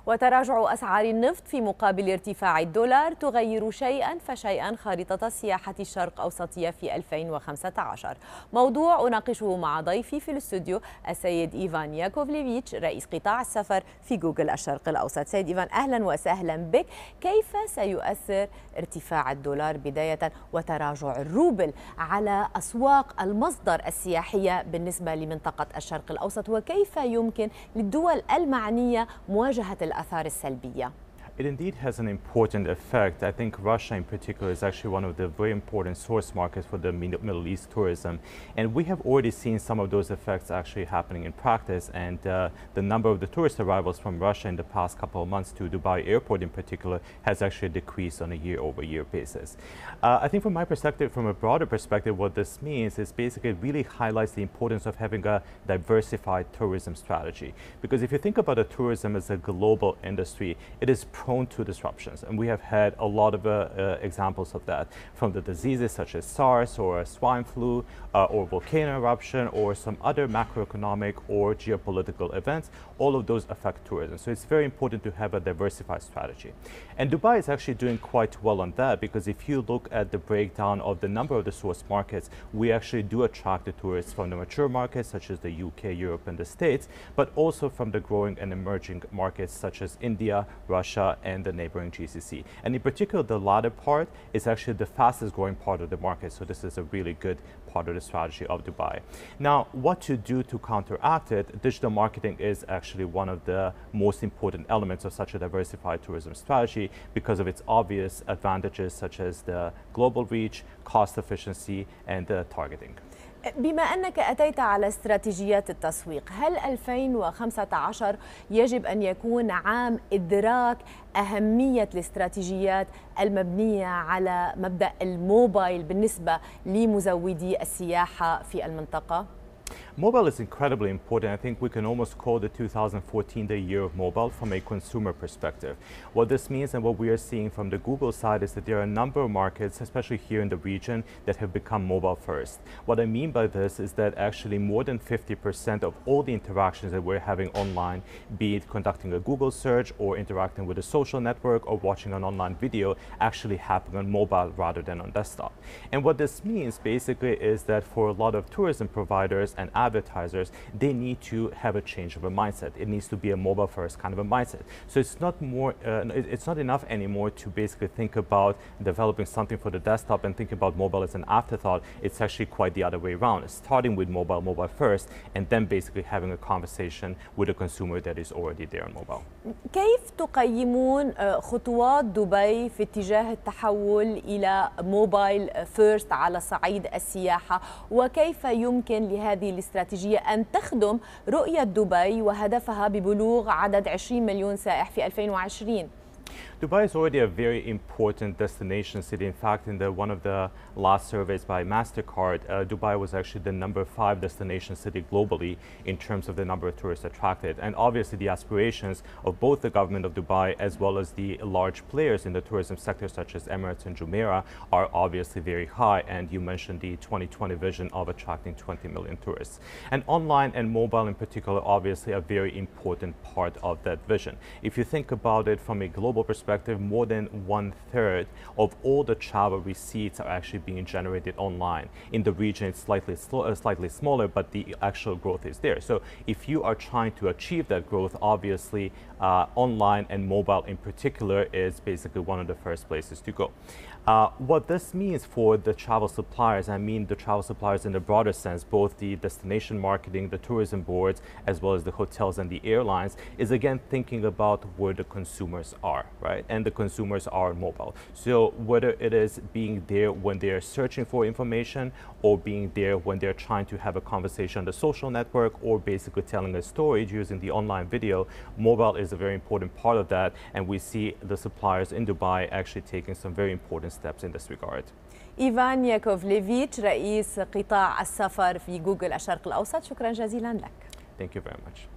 وتراجع أسعار النفط في مقابل ارتفاع الدولار تغير شيئا فشيئا خارطة سياحة الشرق الأوسطية في 2015. موضوع أناقشه مع ضيفي في الاستوديو السيد إيفان ياكوفليفيتش رئيس قطاع السفر في جوجل الشرق الأوسط. سيد إيفان، أهلا وسهلا بك. كيف سيؤثر ارتفاع الدولار بداية وتراجع الروبل على أسواق المصدر السياحية بالنسبة لمنطقة الشرق الأوسط، وكيف يمكن للدول المعنية مواجهة الآثار السلبية؟ It indeed has an important effect. I think Russia in particular is actually one of the very important source markets for the Middle East tourism. And we have already seen some of those effects actually happening in practice. And the number of the tourist arrivals from Russia in the past couple of months to Dubai airport in particular has actually decreased on a year-over-year basis. I think from my perspective, from a broader perspective, what this means is basically it really highlights the importance of having a diversified tourism strategy. Because if you think about tourism as a global industry, it is prone to disruptions, and we have had a lot of examples of that, from the diseases such as SARS or swine flu or volcano eruption or some other macroeconomic or geopolitical events. All of those affect tourism, so it's very important to have a diversified strategy. And Dubai is actually doing quite well on that, because if you look at the breakdown of the number of the source markets, we actually do attract the tourists from the mature markets such as the UK, Europe and the States, but also from the growing and emerging markets such as India, Russia and the neighboring GCC. And in particular, the latter part is actually the fastest growing part of the market. So this is a really good part of the strategy of Dubai. Now, what to do to counteract it? Digital marketing is actually one of the most important elements of such a diversified tourism strategy because of its obvious advantages such as the global reach, cost efficiency and the targeting. بما أنك أتيت على استراتيجيات التسويق، هل 2015 يجب أن يكون عام إدراك أهمية الاستراتيجيات المبنية على مبدأ الموبايل بالنسبة لمزودي السياحة في المنطقة؟ Mobile is incredibly important. I think we can almost call the 2014 the year of mobile from a consumer perspective. What this means and what we are seeing from the Google side is that there are a number of markets, especially here in the region, that have become mobile first. What I mean by this is that actually more than 50% of all the interactions that we're having online, be it conducting a Google search or interacting with a social network or watching an online video, actually happen on mobile rather than on desktop. And what this means basically is that for a lot of tourism providers and advertisers, they need to have a change of a mindset. It needs to be a mobile first kind of a mindset. So it's not enough anymore to basically think about developing something for the desktop and think about mobile as an afterthought. It's actually quite the other way around, starting with mobile first, and then basically having a conversation with a consumer that is already there on mobile. كيف تقيمون خطوات دبي في اتجاه التحول إلى موبايل فيرست على صعيد السياحة، وكيف يمكن لهذه الاستراتيجية أن تخدم رؤية دبي وهدفها ببلوغ عدد 20 مليون سائح في 2020؟ Dubai is already a very important destination city. In fact, in one of the last surveys by MasterCard, Dubai was actually the #5 destination city globally in terms of the number of tourists attracted. And obviously the aspirations of both the government of Dubai as well as the large players in the tourism sector such as Emirates and Jumeirah are obviously very high. And you mentioned the 2020 vision of attracting 20 million tourists. And online and mobile in particular, obviously a very important part of that vision. If you think about it from a global perspective, more than 1/3 of all the travel receipts are actually being generated online. In the region, it's slightly smaller, but the actual growth is there. So if you are trying to achieve that growth, obviously online and mobile in particular is basically one of the first places to go. What this means for the travel suppliers, I mean the travel suppliers in the broader sense, both the destination marketing, the tourism boards, as well as the hotels and the airlines, is again thinking about where the consumers are, right? And the consumers are mobile. So whether it is being there when they're searching for information or being there when they're trying to have a conversation on the social network or basically telling a story using the online video, mobile is a very important part of that. And we see the suppliers in Dubai actually taking some very important steps in this regard. إيفان ياكوفليفيتش رئيس قطاع السفر في جوجل الشرق الأوسط، شكرا جزيلا لك. Thank you very much.